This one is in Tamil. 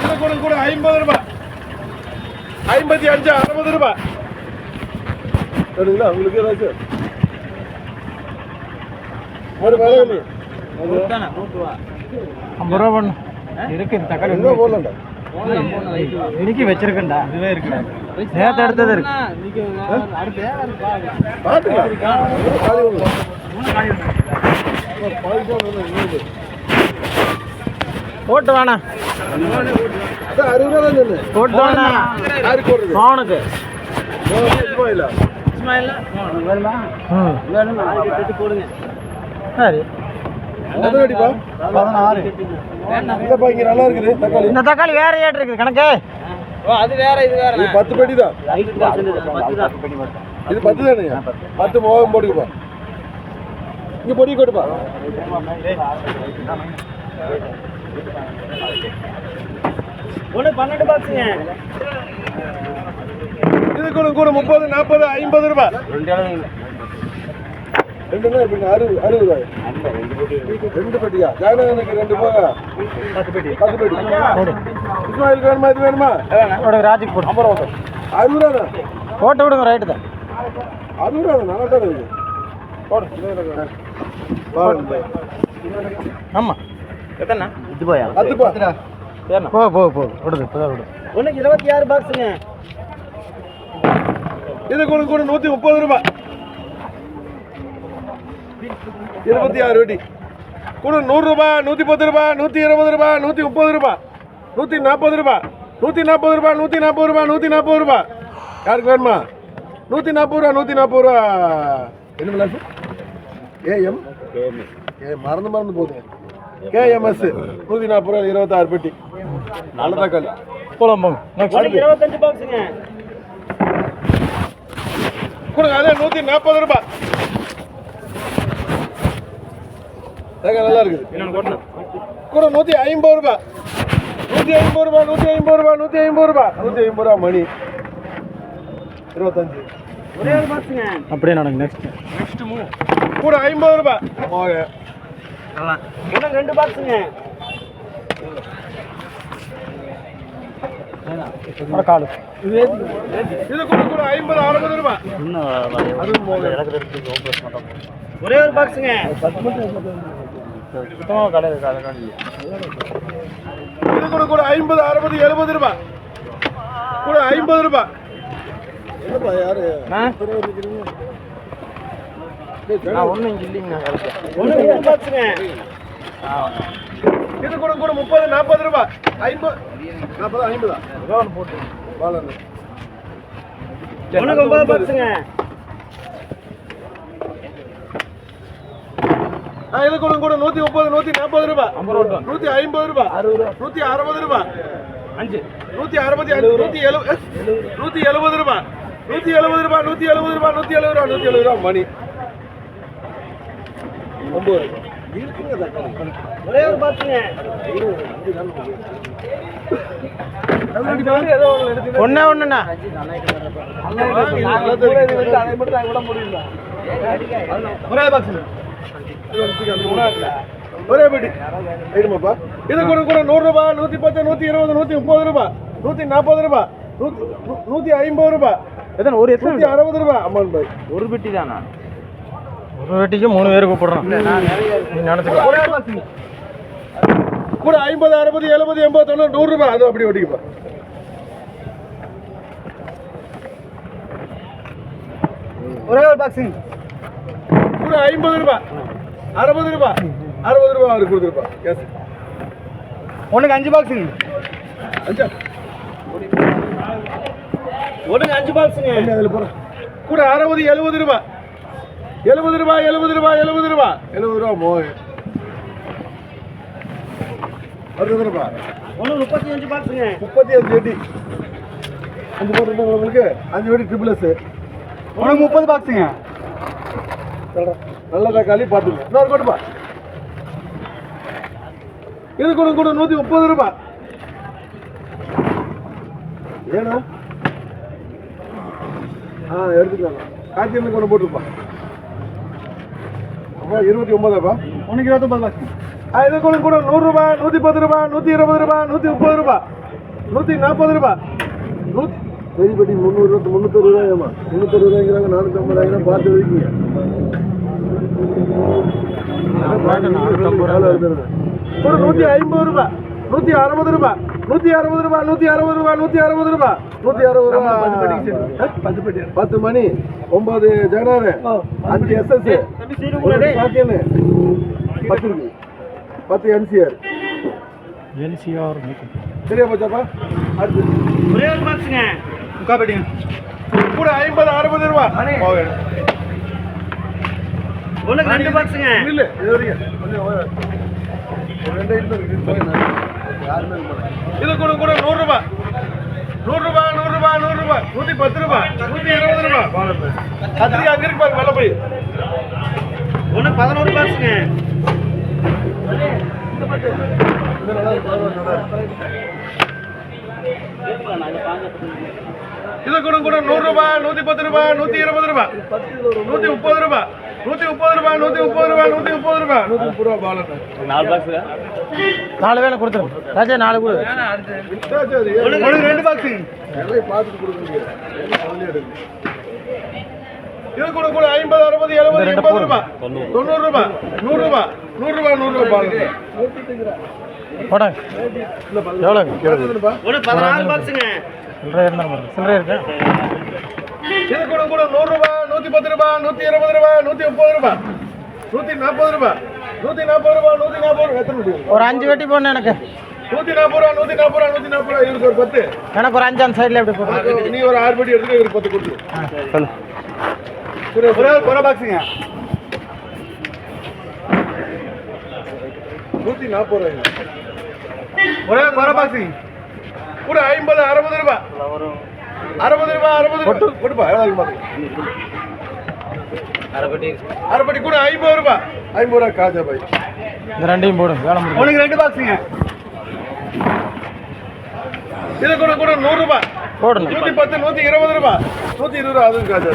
இது கூட 50 ரூபாய், 55, 60 ரூபாய். சரிங்களா? உங்களுக்கு ஏதாச்சும் ஒரு விலை 50 ரூபா பண்ணு இருக்கு. தக்காளி என்ன போடலாம்டா? இன்னைக்கு வச்சிருக்கேன்டா. இதுவே இருக்கு. நேற்று எடுத்தது இருக்கு. போட்டு வேணா போட்டு வேணா அவனுக்கு சரி 16. நல்லா இருக்குது தக்காளி. இந்த தக்காளி வேற ரேட் இருக்குது கணக்கு. அது வேற இது வேற. 10 பெட்டி தான். இது 10 தானே? 10 மோகம் போட்டுப்பா. இங்க பொடி கொட்டுப்பா. ஒண்ணு 12 பாக்ஸுங்க. இது கூட 30, 40, 50 ரூபாய். ரெண்டுனா இப்ப 60 ரூபாய். ரெண்டு பெட்டியா? ஜானகனுக்கு 2 போக 10 பெட்டி. இஸ்மாயிலுக்கு வேணுமா? இது வேணுமா? ராஜுக்கு போட்டு 60 ரூபா போட்டு விடுங்க. ரைட்டு தான். 60 ரூபா நல்லா தான் இருக்கு. ஆமா எத்தனை? இது போயா? 10 போ விடுது. ஒன்றுக்கு 26 பாக்ஸுங்க. இது கூட 130 ரூபாய். 26 வெட்டி. கூட 100 ரூபாய், 110 ரூபாய், 120 ரூபாய், 130 ரூபாய், 140 ரூபாய், 140 ரூபாய், 140 ரூபாய், 140 ரூபாய். யாருக்கு வேணுமா? 140 ரூபா, 140 ரூபா. என்ன விளாசு? ஏஎம் மறந்து போகுது. கேஎம்எஸ் 140 ரூபா. 26 பெட்டி. நல்ல தக்காளி. போலாம் 25 பாக்ஸுங்க. கொடுங்க. அதே 140 ரூபாய். நல்லா இருக்குது. கூட 150 ரூபாய். 150 ரூபாய், 150 ரூபாய், 150 ரூபாய், 150 ரூபாய் மணி. 25. ஒரே ஒரு பாக்ஸுங்க. அப்படியே நடங்க. நெக்ஸ்ட் கூட 50 ரூபாய். நல்லா 2 பாக்ஸுங்க. காலு இது கூட 50, 60 ரூபாய். ஒரே ஒரு பாக்ஸுங்க. இது கூட 50, 60, 70 ரூபாய். கூட 50 ரூபாய். என்னப்பா யாரு ஒன்றும் இல்லைங்க. இது கூட 30, 40 ரூபாய். 50, 40, 50 போட்டு பாலன்னு 9 பாக்ஸுங்க. இது கூட 130, 140 ரூபாய். 150 ரூபாய். 160 ரூபாய். 160, 170 ரூபாய். 170 ரூபாய், 170 ரூபாய், 170 ரூபாய், 170 ரூபாய் மணி. 9 இருக்குங்க தக்காளி. ஒரே ஒரு பாக்ஸுங்க. ஒண்ணுண்ணா ஒரே பாக்ஸ். ஒரே பெட்டி. ஐடுமாப்பா. இது கூட 100 ரூபாய், 110, 120, 130 ரூபாய், 140 ரூபாய், 150 ரூபாய். எத்தனை? ஒரு 160 ரூபாய். அம்மான் பாய். ஒரு பெட்டி தானா? ஒரு பெட்டிக்கு 3 பேர் கூப்பிடுறோம். கூட 50, 60, 70, 80, 90, 100 ரூபாய். அது அப்படி வெட்டிக்கப்பா. ஒரே ஒரு பாக்ஸிங். கூட 50 ரூபாய், 60 ரூபாய், 60 ரூபாய் அவருக்கு கொடுத்துருப்பா. எஸ். ஒன்றுக்கு 5 பாக்ஸுங்க. 5 ஒன்றுக்கு 5 பாக்ஸுங்க. அதில் போகிறோம். கூட 60, 70 ரூபாய். 70 ரூபாய், 70 ரூபாய், 70 ரூபாய், 70 ரூபா மோய். அடுத்த ரூபாய். ஒன்று 35 பாக்ஸுங்க. 35 வெட்டி. 5 போட்டு உங்களுக்கு 5 வெட்டி ட்ரிபிள்எஸ். ஒன்று 30 பாக்ஸுங்க. நல்ல தக்காளி பார்த்துங்க. இன்னொரு போட்டுப்பா. இது கூட 130 ரூபாய். ஏன்னா எடுத்துக்கலாம். காய்ச்சி கொண்டு போட்டுருப்பா. அப்போ 29 ஒன்றுக்கு 29 பாக்ஸுங்க. இது கூட 100 ரூபாய், 110 ரூபாய், 120 ரூபாய், 130 ரூபாய், 140 ரூபா பெரியபட்டி 360 ரூபாயம்மா 360 ரூபாய்ங்கிறாங்க 450 பார்த்து வைக்கீங்க ஒரு 150 ரூபா 160 ரூபா 160 ரூபா 160 ரூபா 160 ரூபா 160 ரூபா 10 மணி 9 ஜெகநாதன் 5 SS 10 இருக்கு 10 NCR சரியா போச்சாப்பா அடுத்து ஒரே ஒரு பாக்ஸுங்க முக்காப்பட்டிங்க கூட 50 60 ரூபா ஒண்ணுக்கு 2 பாக்ஸுங்க இல்ல இது வரைக்கும் இது கூட கூட 100 ரூபா 100 ரூபா 100 ரூபா 100 ரூபா 110 ரூபா 120 ரூபா கத்திரி அங்க இருக்கு பாருங்க வெள்ள போய் ஒண்ணு 11 பாக்ஸுங்க இது கூட கூட 100 ரூபா 110 ரூபா 120 ரூபா 130 ரூபா 130 ரூபா 130 ரூபா 130 ரூபா 130 ரூபா பாலன் 4 பாக்ஸ் 4 வேளை கொடுத்துரும் ராஜா 4 கொடு ஒண்ணு 2 பாக்ஸ் எல்லாம் பார்த்துட்டு கொடுங்க இது கூட கூட 50 60 70 80 ரூபா 90 ரூபா 100 ரூபா 100 ரூபா 100 ரூபா பாலன் போடா எவ்வளவு ஒண்ணு 14 பாக்ஸுங்க சில்லறை இருக்கா இது கூட கூட 100 ரூபா 110 ரூபா 120 ரூபா 130 ரூபா 140 ரூபா 140 ரூபா 140 ரூபா எத்தனை முடியும் ஒரு 5 வெட்டி போடணும் எனக்கு 140 ரூபா 140 ரூபா 140 ரூபா இவருக்கு ஒரு 10 எனக்கு ஒரு 5 அந்த சைடுல எப்படி போடு நீ ஒரு 6 படி எடுத்து இவருக்கு 10 கொடுத்து சொல்லு ஒரு பாக்ஸுங்க 140 ரூபாய் ஒரு பாக்ஸுங்க கூட 50 60 ரூபா 60 ரூபா 60 ரூபா கொடுப்பா எவ்வளவு பாத்து அரைப்பட்டி கூட 50 ரூபா 50 ரூபா காஜா பாய் இந்த ரெண்டையும் போடு வேலை முடியும் உனக்கு 2 பாக்ஸுங்க இது கூட கூட 100 ரூபா போடுங்க 110 120 ரூபா 120 ரூபா அதுவும் காஜா